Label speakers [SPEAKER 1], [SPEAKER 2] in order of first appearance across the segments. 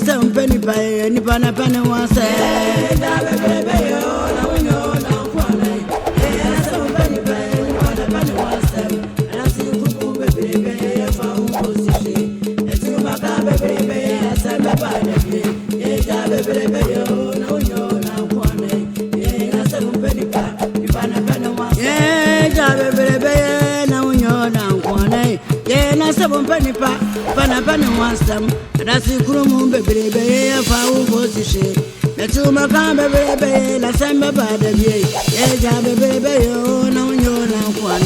[SPEAKER 1] some penny pie, any pana penny one say. Pana one some, that's the room, baby, if I will go to shake. The two Macamba baby, la samba bada, yeah, baby, oh, no, you're not one.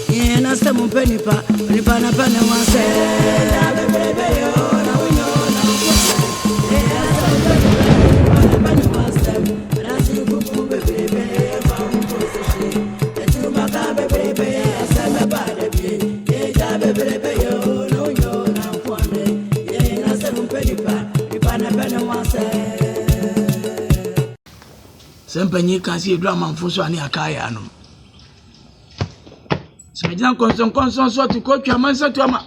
[SPEAKER 1] Yeah, na some penny pa, pana one say, baby, oh, no, you're not one. Yeah, pana one some, that's the room, baby, if I will go to shake. The two Macamba baby, la samba bada, yeah, baby, oh. Sempany can see a drama for so any Akayano. So, I don't consent so to coach your master to Ama.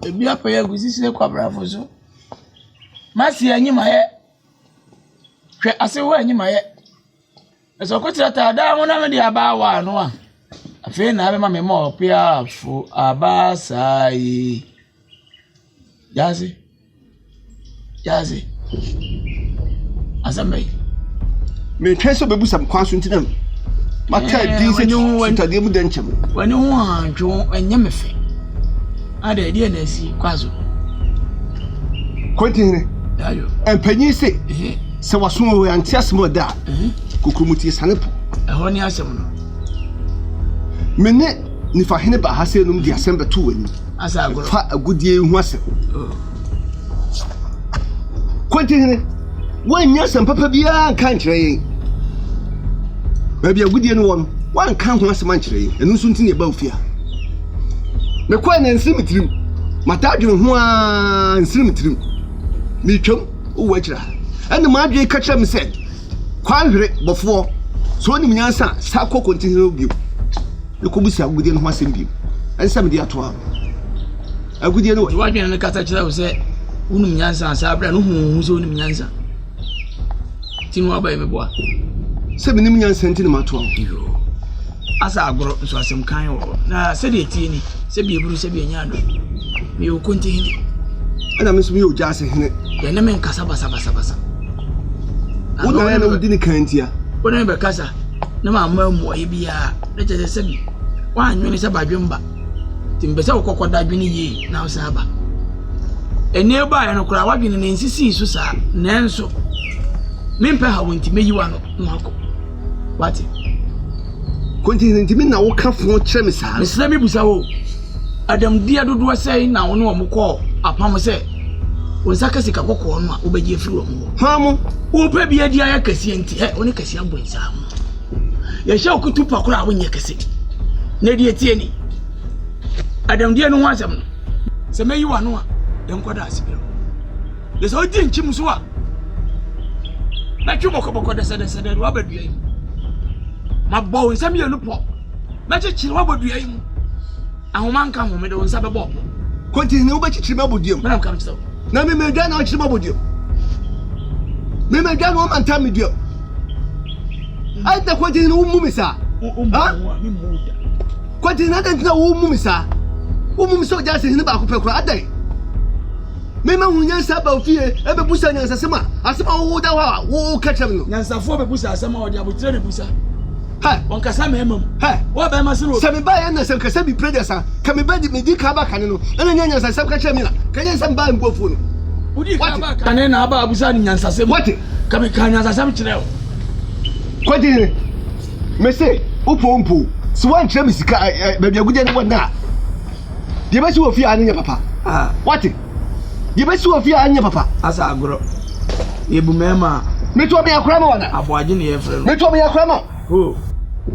[SPEAKER 1] A beer player with this quabra for so. Massy, I knew my head. I say, where I knew my head. As I got that I don't want to about one. I feel now my more peer for Abasai. Jazzy. Azame.
[SPEAKER 2] Me trace of some constant to them. My child, these are you and Tadim Dencham.
[SPEAKER 1] When you want to and Yemefe. I did see Quazo.
[SPEAKER 2] Quentin and Penny say, so was soon and test more that. Kukumuti Sanapo.
[SPEAKER 1] A honey asem.
[SPEAKER 2] Minute, if I had has said the December 2 as I go a good year was it. Quentin, when yes and Papa be a country. Maybe a good year one can't once monthly, and no soon about fear. The Quan and Symmetry, Mataju and Symmetry. Me chum, who watcher, and the Madre catcher me said, Quandre before, so any answer, Sako continue you. You could be so good in one you, and somebody at 12. A good year, what you and the Catach said, Unyansa, Sabra, who's own Yansa. Timo by me boy. 7 million cents in my 12. As I grow up, so some kind of now, said it, Tini, Sebi Bruce Biano. You continue. And I miss you just in it. The name Casabasa. I know didn't can't here. Whatever Casa, no mamma, be a letter Sebi. One minute about Jumba. Timbesa Cocoda Bini, now Saba. A nearby and a crowd in an NCC, Susa, Nanso. Mimpa, how went to me you are not. What? Continue to me now, come from Chemisa. Miss Lemmy Busao. Adam dear do say now no more call. Upon say, when Sakasika Boko, obey you through. Hamo, who pay be a dear Cassie and tea, only Cassia wins. You shall go to Pakura when you can Nadia Tieni. Adam dear no one. So may you are no one. Don't go that. There's all din Chimsua. Like you walk about the said Robert. My boy is a mere loop. Magic Robert. A woman come home with the Saba Bob. Continue, but it's about you. Madame comes so. Now, me may done out about you. Me may done one time with you. I don't want to know Mumisa. Quite another no Mumisa. Whom so just in the back of a day. Mema hunya saba fie ebe busa nyansa sema asema wo da wa wo ka chem no nyansa fo be busa asema wo dia butre ne busa ha on kasa memam ha wo be ma sero se me ba ya na se kasa bi predesa ka me ba di me di ka ba kan no ena nyansa saba ka chem na ka nyansa ba mbofo no udi ka ba kan na ba busa ni nyansa sema what ka me ka nyansa saba kire o kwadi me se upompo so wan chem sika ba bi aguje ne wona de ba si wo fie anya papa ah what you bet you fear anya papa as I grow. You bumema. Me to be a crama one. Aboagin ye friend. Me to be a crama. Who?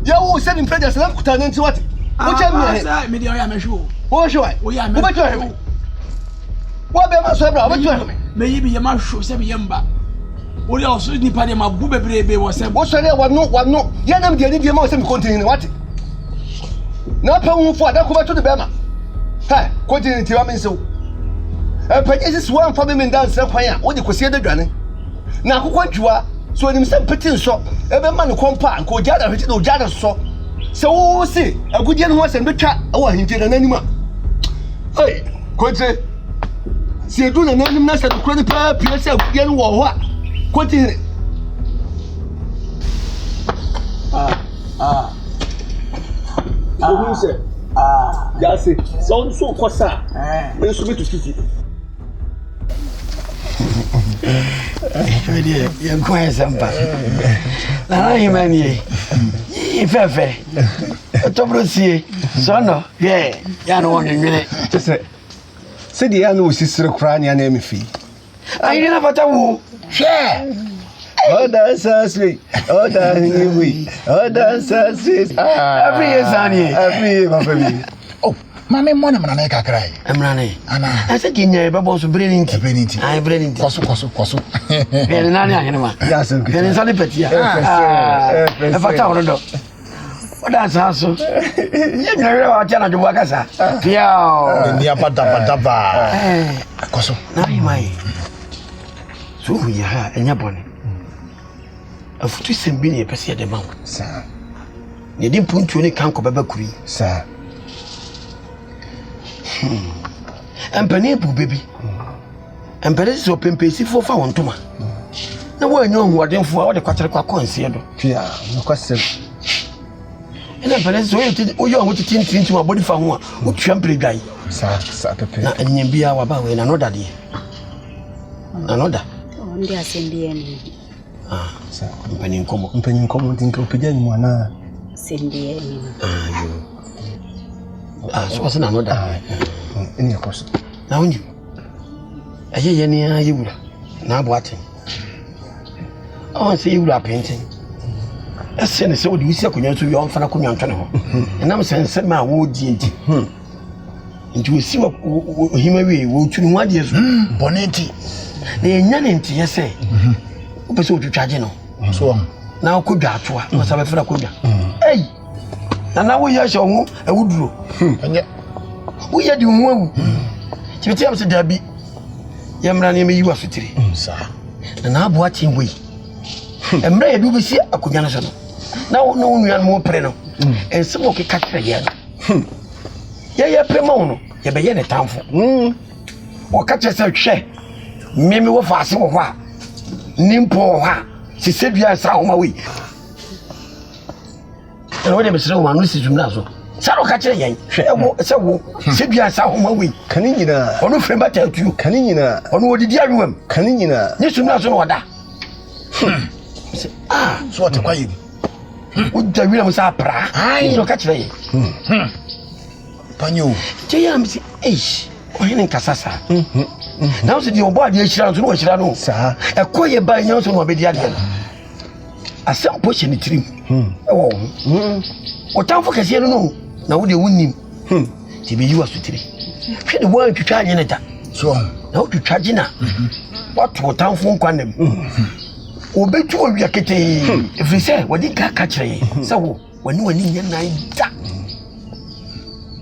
[SPEAKER 2] You will send in prejudice and put an into what? Which I mean, I am sure. Oh, sure. We are what be my sobra? What you me? Maybe a mushroom, seven yamba. We also need party my booby baby was said. What's there? What no? Yanam did the most continue what? na pa hu fo ada ko ba to de be ma ha ko ti nti wa men so panye sisi wa mfa be men dance kwan a wo de kosie de dwane na akokɔ dwua so nim sɛ peti nso ebe ma ne kompa nko jada hweti no jada so se wo se agudie no ho asɛm betwa ɛwɔ ahinti na nanim a ei kote si edu na nanim na sɛ kuro ne pa pia sɛ agudie no wɔ hɔ a kote ohun sɛ yase so so kosa me so betu titi
[SPEAKER 3] You're quite simple. Now, you may if ever. Tobrossi, son, yeah, you don't want to minute.
[SPEAKER 2] Just say the annual sister crying your name fee.
[SPEAKER 3] I didn't have a woo. Share.
[SPEAKER 2] Oh, that's us, we. Oh, that's we. Oh, that's us.
[SPEAKER 3] Every year, Sonny.
[SPEAKER 2] Every year, my baby.
[SPEAKER 4] Oh, Mammy, one of them, I cry.
[SPEAKER 3] I'm running.
[SPEAKER 4] Anna,
[SPEAKER 3] I said, you know, Babos brilliant. I brilliant.
[SPEAKER 4] Kosu.
[SPEAKER 3] And Nana,
[SPEAKER 2] yes,
[SPEAKER 3] and it's only petty. If I tell her, what that's also. You know, I tell her to work as a yeah,
[SPEAKER 4] Kosu.
[SPEAKER 3] Now you might. So we are in your bonnet. A foot is in being a person at the mouth,
[SPEAKER 4] Sir.
[SPEAKER 3] You didn't put to any cank of a curry,
[SPEAKER 4] Sir.
[SPEAKER 3] And Penepo, baby. And Peres open pacey for found to man. No one know what them for the quarter concealed.
[SPEAKER 2] Yeah, no question.
[SPEAKER 3] And then Peres waited, oh, you're what to tint into my body for one, who trample guy.
[SPEAKER 2] Sir,
[SPEAKER 3] And be our bow in another day. Another.
[SPEAKER 5] Ndia sendieni.
[SPEAKER 2] Sir,
[SPEAKER 3] Company come
[SPEAKER 2] think of again, one.
[SPEAKER 5] Sendieni.
[SPEAKER 3] So what's another?
[SPEAKER 2] In your course.
[SPEAKER 3] Now you. I hear any you would. Now watching. I want to see you are painting. As soon as you see a to your father come on channel. And I'm saying, set my wood DG. And you will see what him away will to 1 year.
[SPEAKER 4] Bonetti.
[SPEAKER 3] The Yanity, yes, say. Who pursued to charge no.
[SPEAKER 4] So
[SPEAKER 3] Now could that to her, must have a friend. Hey! And now we are showing a wood room.
[SPEAKER 4] and yet,
[SPEAKER 3] We are doing well. You tell us a derby. Yamran, you are fitty.
[SPEAKER 4] sir.
[SPEAKER 3] And I'm watching we. And Bray do we see a Kuyanas. Now, no, we are more preno. And some of the catch again. Yeah, Premono, you be in a town for. Or catch yourself, share. Mimi will fast or what? Nimpo, she said, you are sound my way. And when I'm so one, this is Nazo. Saro catch a yang, so said you are sound my way.
[SPEAKER 2] Canina,
[SPEAKER 3] Or no friend but tell you,
[SPEAKER 2] Canina,
[SPEAKER 3] or what did you room?
[SPEAKER 2] Canina.
[SPEAKER 3] Yes, you know, so what? Ah,
[SPEAKER 4] So what quiet?
[SPEAKER 3] would the real was up? I don't catch me.
[SPEAKER 4] Panyo.
[SPEAKER 3] JMC H. Or in Casasa. Now, said your body is shall know, shall know,
[SPEAKER 2] Sir,
[SPEAKER 3] a quiet by your son of the other. A some pushing the tree. Oh, what time for Casino? Now they win him. To be yours to three. Fit the word to charge in it.
[SPEAKER 4] So
[SPEAKER 3] Now to charge in. What town phone quantum? Obey to a yakety. If we say, what did catch me? So when you were in your night,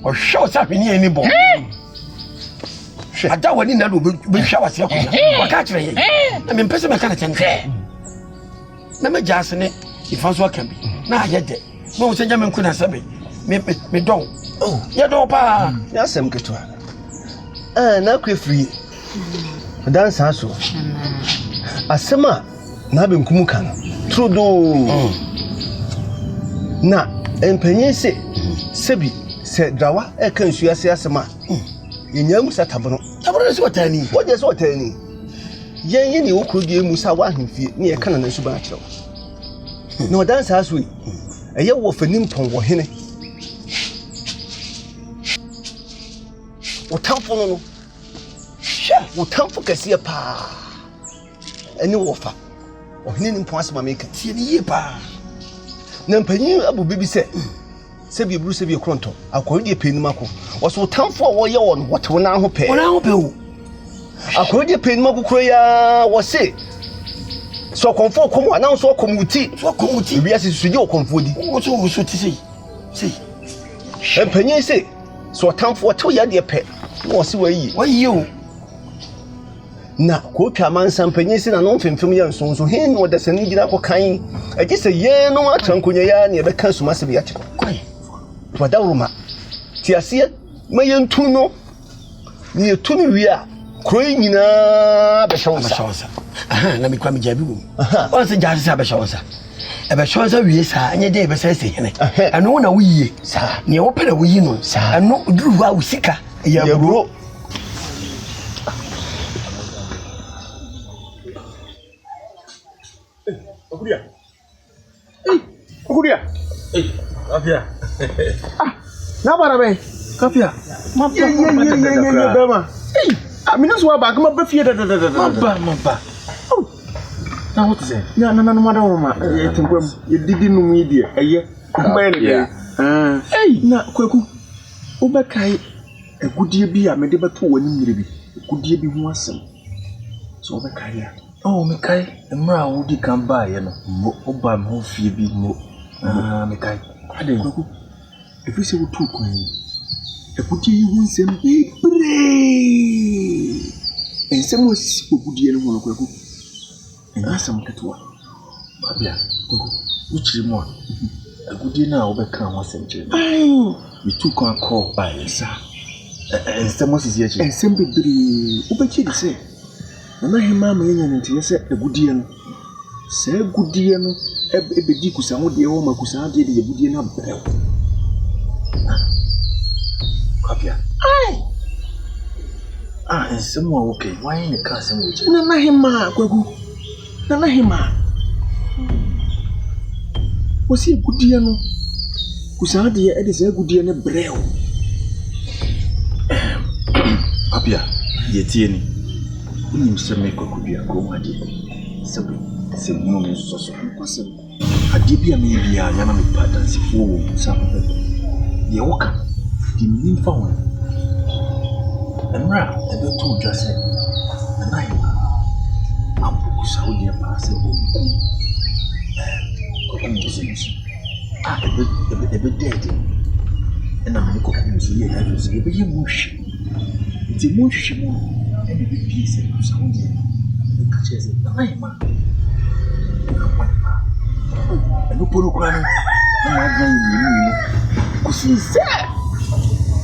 [SPEAKER 3] or shows up in any boy. I don't want to be showers. What catch me? I mean, person, I can't attend. Never just in it, if I was working. Now, yet, no, say, Yaman couldn't say me don't. Oh, you don't, pa.
[SPEAKER 2] yes, I'm good to her. Now, quit free. Dance also. Asema, Nabin Kumukan. True do. Na, and Penny say, Sebi, said Drawa, a country as Asema. In Yamusa Tabano.
[SPEAKER 3] Tabano is what I need.
[SPEAKER 2] What is what I need? Yen you could give Musawa near Canon and Subacho. No dance as we. A year of a nimpon or henny. What town for? Sure, what town for Cassia Pa? A new offer. Or Nin Pons Mamma, see the year pa. Nampany Abu Baby said, Sebi Bruce of your Cronto, I called you Pin Marco. Was what town for what you on what will now pay? I called you Pin Marco Craya was say. So comfort come on now, so commuti, so commuti, yes, it's your comfort.
[SPEAKER 3] What's all so to say? See,
[SPEAKER 2] Penny say, so a town for 2 years, dear pet. Was away.
[SPEAKER 3] Why you?
[SPEAKER 2] Na ko man san penye si na no mfemfem ya nso nso hen no da sani gina ko kan e gise ye no atran konya ya na e be kan suma se be ya che
[SPEAKER 3] Kwai.
[SPEAKER 2] Wada ruma ti ase ma ye ntu no ni ye tu ni wi a kroi nyina be shawonsa
[SPEAKER 3] Aha, na mi kwa mi jabi wo. O se jari sa be shawonsa. E be shawonsa wi sa anye de be sa se hene. Anu na wiye sa. Ne wo pere wiyi no. Anu duru wa usika ya bro.
[SPEAKER 2] Okudia.
[SPEAKER 6] Kapia.
[SPEAKER 2] Na bara be.
[SPEAKER 6] Kapia.
[SPEAKER 2] Bema. Amina so ba kuma ba fie da.
[SPEAKER 6] Mamba. Na what say?
[SPEAKER 2] Na madam ma. E tinkwam. E didi no mu die. Eye. Kuma ne. Na kwaku. Obekai egudie bi a mede beto wani nyire bi. Egudie bi ho asem. So obekai ya.
[SPEAKER 6] Oh, me kai. Emra wo di kan ba ye no. Mo oba me ho fie bi mo. Me kai.
[SPEAKER 2] Ade kwaku. Efi se wo tu kwan. Egudie yi ho nsem bebre. Ensem wo sisi egudie no ho no kwaku. Asam ketewa.
[SPEAKER 6] Kapia. Uchi mo. Egudie na obeka ho asem kire.
[SPEAKER 2] Me tu kwan call
[SPEAKER 6] Ba yesa. Ensem osisi achi.
[SPEAKER 2] Ensem bebre. Obechi de se. Na hema ma yenya nti se egudie no. Se egudie no ebedi kusa ho de wo ma kusa de de egudie na brɛ.
[SPEAKER 6] Kapia. Ensem wa okay. Why you can't say which?
[SPEAKER 2] Na hema kwagu. Na hema. Osi egudie no. Kusa de e de se egudie ne brɛ o.
[SPEAKER 6] Kapia. Yetie ni. Unim se me kokudua ko wade. Sebe se mu no soso kwasem. Ade bia me bia ya na me patansi fo sa papa. Ye woka. Di nimfa ho. Emra ebe to dwase. Na yi. Abu Saudi pa se o. Ko ko se ni. Ebe dead. Ena me ko ko se ye ha se ebe ye mushi. Di mushi mo. And the piece of sound the catches it. And no poro crying. No, my grand, you see, sir.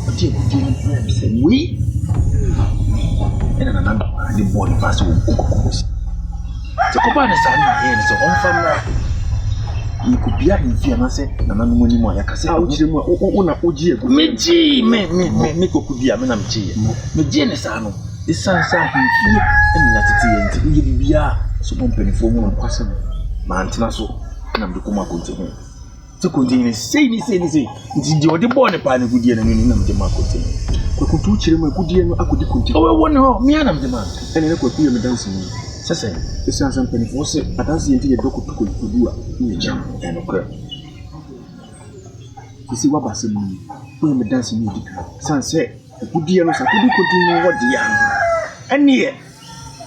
[SPEAKER 6] But you didn't say, we and another the body fast will go. So, Copan is on family. You could be in fear, I said, and I'm money more. I can say, I'll tell you what Meji, me could be a man of tea. Meji, Sano. The sun sat in here and latitude and to be so company for one question. Mountain so, and I'm the Kuma continue. To continue, say, did you the born upon a good year and in the market? We could do children, good year, I could continue. Oh, one hour, me and the man, and I could be a dancing. Say, the sun company for say, I dance into your doco to do a jump and occur. You see what Bassi mean? We am dancing music. Sun said, a good year, I could continue what the young. And near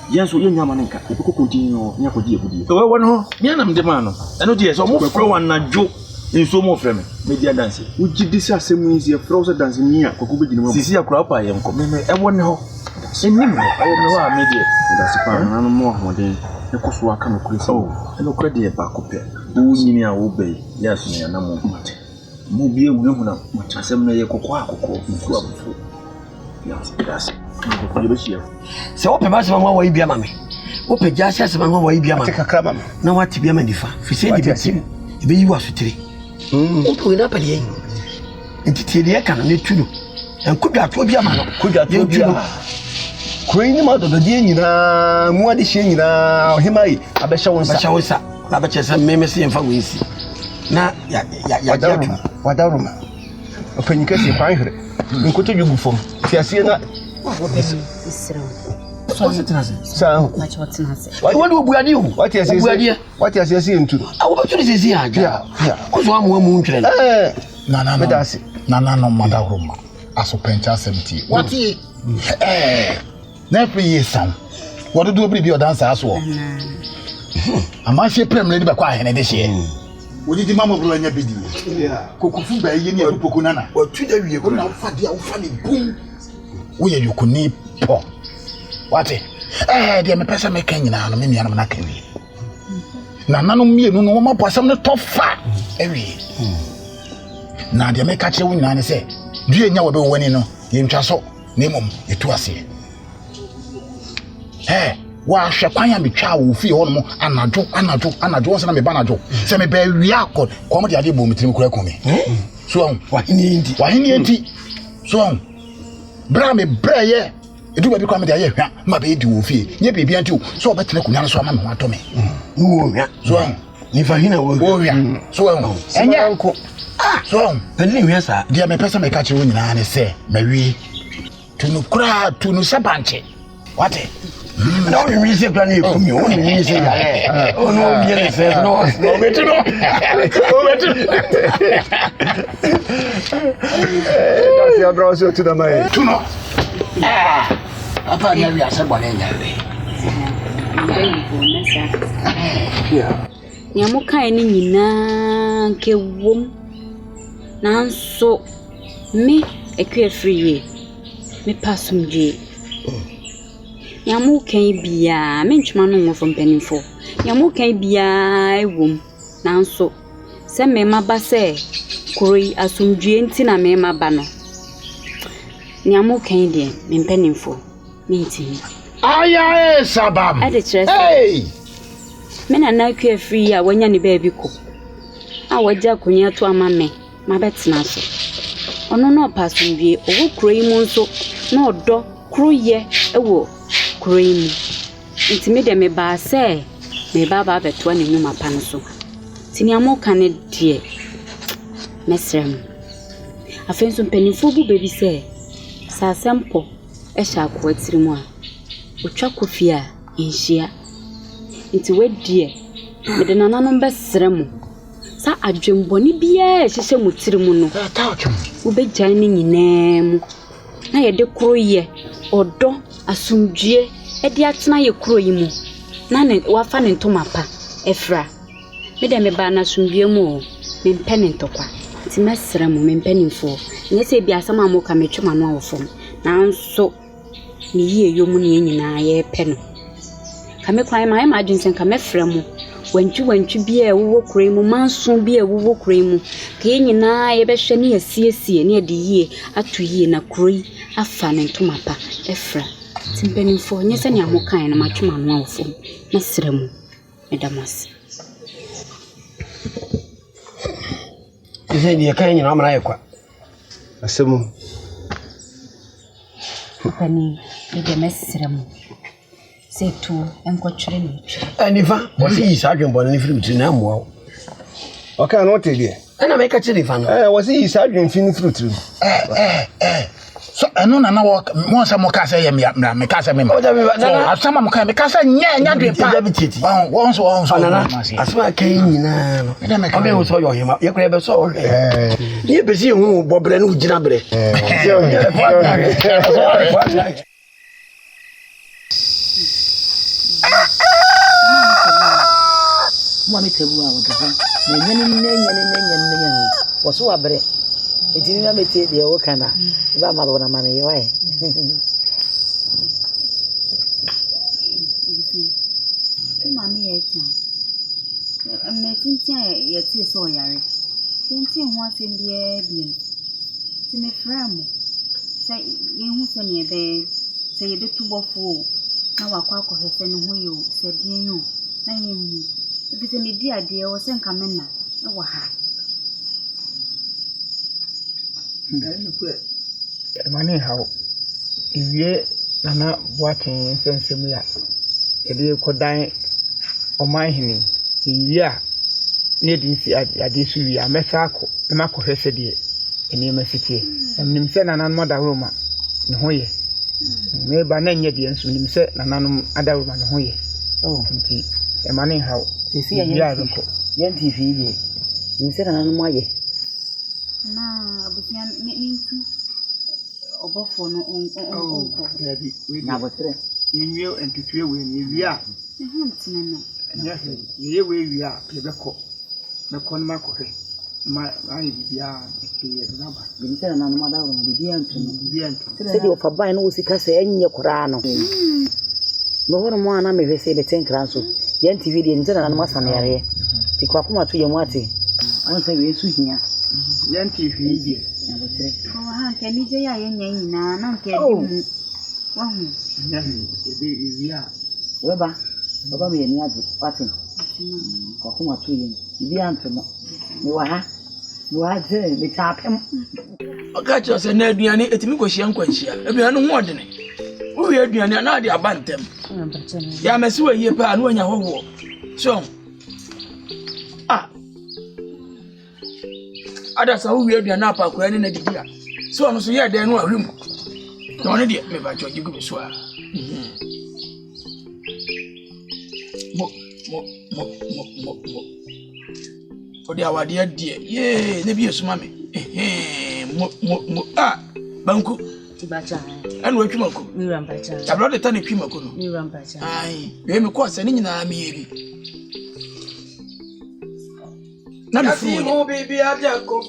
[SPEAKER 6] yes, we Yamanka, the could continue near for dear. So, one home, Yanam the man, and no dear, so more pro and not joke in so more from media dancing. Would you discuss some ways your frozen dancing near for good? See a crop I am coming. I won't know. In Nimo, I don't know our media. That's a part, no more than the cost will come across. Oh, and no credit back up here. Who near obey? Yes, me and no more. Mobile woman, much as some lay a cocoa. Yes, that's
[SPEAKER 3] So open mass one way be a mammy. Open just as one way be a mammy. No what to be a manifa. If you say the be you are to three. Open up again. And to tell you can need to know. And could that be a man? Could that be a Queen out of the Dina, more the shame, him I bet Shawasa, Labaches and Memecy and Fawisi. Now, what down, open you can see fine. You could you before. See, that. What is it? So, what do we do? What is it? What is he saying to? I want to see here. Yeah. What's one more moon train?
[SPEAKER 4] No, that's it. No, Madame. As a pencha 70. What ye? Never year, son. What do you be your dancer as well? I might say, Prem Lady Bacquay and this year. Wodi di mama bro anya bedi. Kokufu ba ye ni adupoko nana.
[SPEAKER 3] Wa tu da wie ko.
[SPEAKER 4] Na fa dia wo fa ni bum. Wo ye yokoni po. Wate. De me pesa me kan nyina no me nua no na kan wi. Na nanu mienu no ma posam no tofa. Ewi. Na de me ka kire wo nyina ne se, due nya wo be wani no, ye ntwa so, na emom etu ase. Wa hwe kwan ya betwa wo fi ho no anajo won se na me ba anajo. Se me ba wi akọ, ko mo de ade bo mitrim kura ko me. So
[SPEAKER 3] wa hini enti.
[SPEAKER 4] So bra me bra ye. Edu ba bi kwa me de aye hwa, ma be di wo fi. Nye bibia nti o, so obetene kunya no so ama me ho atome.
[SPEAKER 3] Wo hwa.
[SPEAKER 4] So
[SPEAKER 3] ni fa hina wo
[SPEAKER 4] hwa. So enye anko. So
[SPEAKER 3] peli hwa sa.
[SPEAKER 4] Dia me pesa me ka che wo nyina ne se, ma wi. Tunu sabanche. Wate.
[SPEAKER 3] No, you miss it, Granny. You only miss it. Oh, no, yes, no, better no.
[SPEAKER 2] That's your draw to the man.
[SPEAKER 4] To no. Apa dia biasa boleh nyari.
[SPEAKER 5] Yeah. Nyamuka ni nyina nke wom. Nanso me ekwe free. Me pasumje. Yamu kan bia mentuma no mo from penifo yamu kan bia ewom nanso se me maba se kuroi asumdue nti na me maba no yamu kan de me penifo menti
[SPEAKER 4] aya sabam
[SPEAKER 5] ade chere
[SPEAKER 4] hey
[SPEAKER 5] me na na kwa free a wanya ne ba bi ko a waja konya to ama me mabetena so ono no pasumdue owo kuroi mu nso na odo kuroye ewo Cream. Intimate me ba say, me baba beto ne nyuma pa no so. Tiniamo kane die. Mesrem. Afenso mpanifo bu bebi say, sa sempo e sha kwatiri mu a. Otwa kofi a enhia. Nti wedie, me de nananom besrem. Sa adwemboni bia e hyehye mutiri mu no. Wo begyan ne nyinaa mu. Na ye de kroye odo asumdue edi atena ye kuro yi mu na ne wafa ne ntoma pa efra me de me ba na asumdue mu me mpene ntokwa ti mesra mu me mpene mfo nye se bi asama mo ka metwema no awofom nanso ni ye yomu ne nyina ye pe no ka me kwan ma adwinsen ka mefra mu wantwi bia e wo kuro yi mu manso bia e wo kuro yi mu ka ye nyina ye behwe ne asiesie ne de yie atu yie na kuro yi afa ne ntoma pa efra timpeni fo nyese ne amokan na matwema no awofom na sremu medamas
[SPEAKER 3] ise die kan nyina amana yekwa
[SPEAKER 2] asemu
[SPEAKER 5] pani de mesremu setu enkotwere ni
[SPEAKER 3] anifa wo si isa adwembo na firi bitiri na amoa
[SPEAKER 2] okay no te die
[SPEAKER 3] ana me ka chiri fa no
[SPEAKER 2] wo si isa adwemfini fruit
[SPEAKER 4] so eno na na mo sa mo ka say ye me ka say me ma asama mo ka me ka say nya dwe pa won so
[SPEAKER 3] na asma kan nyina no obe wo so yo hima ye kura be so ye be si hu bobre no gina bre
[SPEAKER 7] mo mi tebu a wo do na nyane wo so abre etini na meti de wo kana ba ma bona mane ye wai
[SPEAKER 5] mami ye tia metintia ye tie so yare tintin ho asem bia biem ti me framo sai ye hu se ne be se ye betu bofo na wakwa akohese ne ho yo se din yo na ye hu bi se me di ade wo se nka menna e wo ha
[SPEAKER 8] mane hawo iwie nana boaten nsensemu ya ede kodan omahini iwie a ne di nsi ade su wi amesa akọ na makohwese de eni masitie nim se nana no daworoma ne hoye me ba na nye de nsu nim se nana no adaworoma ne hoye nti mane hawo
[SPEAKER 7] sisi ya yenti fi bi nim se nana no moye
[SPEAKER 5] na abutia mintu obofo no onko
[SPEAKER 8] dabi
[SPEAKER 7] na botre
[SPEAKER 8] yenwie entutue we ni wi a
[SPEAKER 5] ehun tinene
[SPEAKER 8] nya he ye we wi a plebeko na kon ma ko ma ai bia ke na ba
[SPEAKER 7] bin tana na ma da mu bibiyan tun
[SPEAKER 8] bibiyan
[SPEAKER 7] sai da fa bai no sika sai anye qur'ano no horo mo ana me fese be ten kranso yan tv de nzana na ma sanere ti kwa kuma tu ye mu ate on sai be su hinya
[SPEAKER 8] yan tv de
[SPEAKER 7] ya botre
[SPEAKER 5] ko ha ke ni je ya yen yin na na ke di mu wa hu
[SPEAKER 8] na ebe ya
[SPEAKER 7] weba baba me ni ade patin kwa kuma tu ye bibiyan tun ni wa ha Waze me tapem.
[SPEAKER 9] Okacho se na aduane etimi kohia nkwanhia. Aduane ho odene. Wo wi aduane na ade abantem. Ya mesi wa yie pa na wanya hoho. So. Ada sa wo wi aduane apa kora ne na didia. So no so ye den no ahwem. Na one de me ba choji gu so a. Mo. Odi awade adie ye ne bi esuma me banku
[SPEAKER 5] tibacha
[SPEAKER 9] anu atwumako
[SPEAKER 5] mi rampacha
[SPEAKER 9] tablo de tane twumako no
[SPEAKER 5] mi rampacha
[SPEAKER 9] ai we me ko ase ne nyina me ye bi na me fu
[SPEAKER 3] mo bibi adiako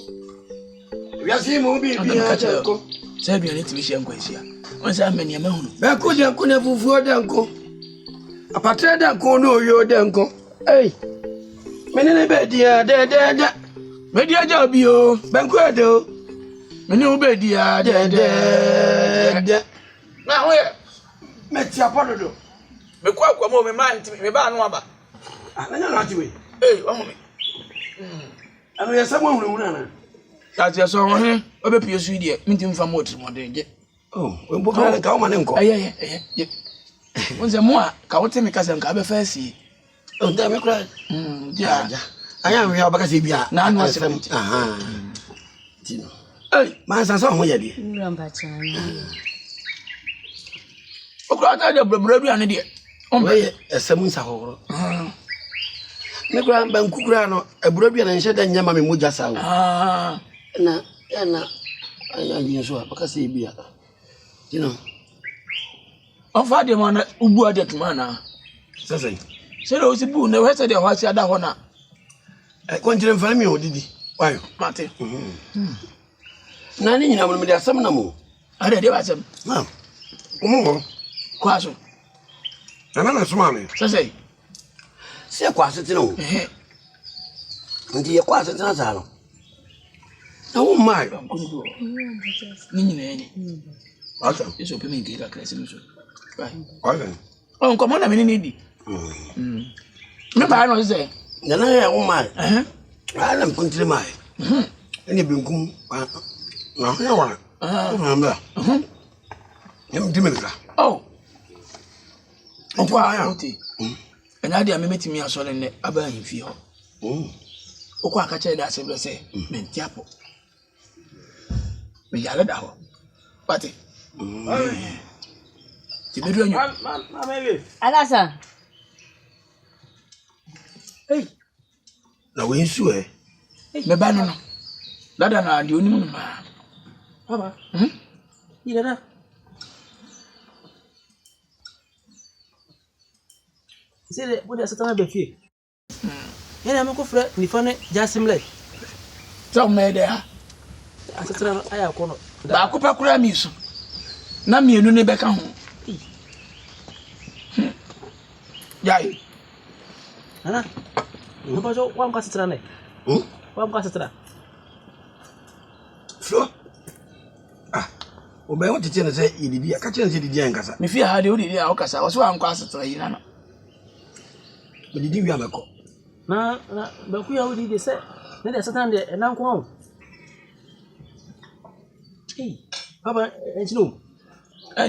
[SPEAKER 3] wiasi mo bibi adiako
[SPEAKER 9] sai bi ne tibi hia nkwansia on sa amani ma hunu
[SPEAKER 3] ba ko de ko ne fufu odanko apatre danko no yo odanko menene be dia de
[SPEAKER 9] me dia ja bi o
[SPEAKER 3] banku edo
[SPEAKER 9] meni o be dia de
[SPEAKER 3] na ho ye meti apododo
[SPEAKER 9] me kwa kwa mo me ma ntimi me ba no aba
[SPEAKER 3] ananya na atiwe
[SPEAKER 9] wa ho me
[SPEAKER 3] anu ye samo hunu na
[SPEAKER 9] ta ti so ho he o be pie su die minti mfa mo otri mo de je
[SPEAKER 3] we mbo ka ka o ma ne nko
[SPEAKER 9] ye wonse mo a ka wote me ka se nka be fa si
[SPEAKER 3] nda me kra
[SPEAKER 9] ja
[SPEAKER 3] anya we abaka se bia
[SPEAKER 9] na anu asem
[SPEAKER 3] tino man sa so ho ye de
[SPEAKER 5] mi rampacha
[SPEAKER 9] o kra ta de brabra ane de
[SPEAKER 3] we esem nsa horo me kra banku kra no ebrabia na nhye da nyama me moja sa wo na anya ni so abaka se bia tino
[SPEAKER 9] on fa de mana ubu ade tuma na
[SPEAKER 3] sasa
[SPEAKER 9] sere o si bu na we se de ho si ada ho na
[SPEAKER 3] konjire mfana mi odidi wayo
[SPEAKER 9] mate
[SPEAKER 3] na ni nyina mo me de asem na mo
[SPEAKER 9] ade de ba sem
[SPEAKER 3] na mo
[SPEAKER 9] kwa so
[SPEAKER 3] na suma me
[SPEAKER 9] sasa
[SPEAKER 3] se kwa asete no ndi ye kwa asete na sa no na wo mai
[SPEAKER 9] ni nyina ye
[SPEAKER 3] asa
[SPEAKER 9] eso pe me nke ka kresi no so
[SPEAKER 3] okay
[SPEAKER 9] on komo na me ni di me ba no se
[SPEAKER 3] na ya wo mai ala mpuntire mai ene binkum na ho ya wa na mba nem dimeka
[SPEAKER 9] on kwa ya oti ena dia me metimi asole ne aba ahimfi ho o kwa ka che da se ble se me ntiapo me yale da ho pati ti be do anyu
[SPEAKER 5] alasa
[SPEAKER 3] na we nsu
[SPEAKER 9] me ba no dada na di onimu no ma
[SPEAKER 7] baba ira sele bude satana be fie yana me ko fra ni fane jasimle
[SPEAKER 9] so me de ha
[SPEAKER 7] asatana aya ko no
[SPEAKER 9] ba ko pa kura mi so na mienu ne be ka ho yai
[SPEAKER 7] ana no ba jo wa mka satana ne wa mka satana
[SPEAKER 3] flo o be won tete na say ididi aka che na say ididi an kasa
[SPEAKER 9] me fi ha de o didi a o kasa o so an kwa asatra yi na no
[SPEAKER 3] me didi wi ameko
[SPEAKER 7] na ba ku ya wudi de se ne de satana de na nko ho baba enchino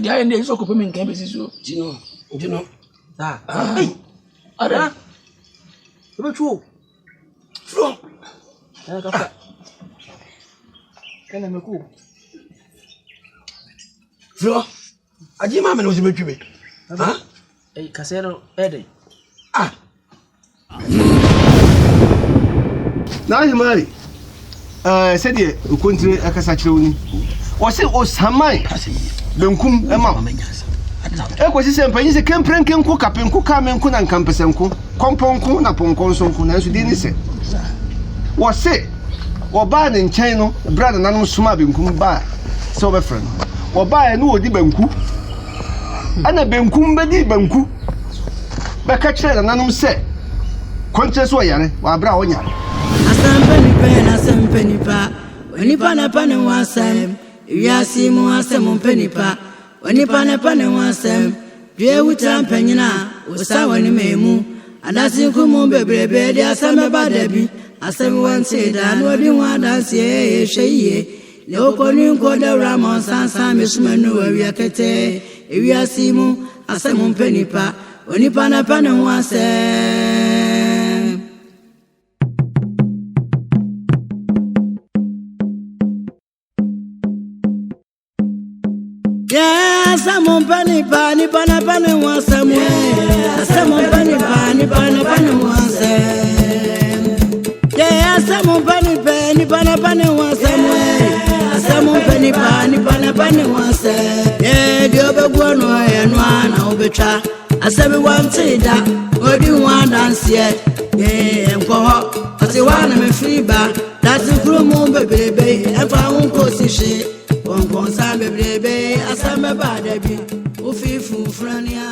[SPEAKER 9] di ayi ne so ko pe me nkan be siso
[SPEAKER 3] jino
[SPEAKER 9] ara
[SPEAKER 7] be chu
[SPEAKER 3] flo
[SPEAKER 7] ana ka fa kana me ku
[SPEAKER 3] flo aji ma me no se betwi me
[SPEAKER 7] kasero ede
[SPEAKER 2] na himari said ye ukontire akasa kire woni o se o saman benkum ema ko se mpanyi se kemprenken ko kapenku ka menku na nkampesenku komponku na ponkon sonku na so di ni se wɔse wɔbaa ne nkyɛn no brada nanom soma benkum baa sɛ wɔbɛfrɛ no wɔbaa no wɔdi banku ana benkum bɛdi banku bɛka kyerɛ nanom sɛ kɔnkyerɛ so ɔyare wɔabrɛ a wɔnyare
[SPEAKER 1] asɛmpa nipa onipa na pa ne ho asɛm wiase mu asɛm mpa nipa onipa na pa ne ho asɛm due wuta mpanyina wosa wɔ ne memu adase nkumu bebrebe de asɛm bɛba dabi asɛm wɔnte da na ɔde ho adanse hwɛ yie le okoni nkoda ramon sansan mesuma no awia kete wiase mu asɛm mpa nipa onipa na pa ne ho asɛm Asam pani pani pana pani wasam asam pani pani pana pani wasam asam pani pani pana pani wasam asam pani pani pana pani wasam dio begwo no e no ana obetwa asam wante da odi wan dance enko ho ati wana me friba that's from bebrebe efa hun kosihye Kon sa bebrebe asamba badabi ofifu frania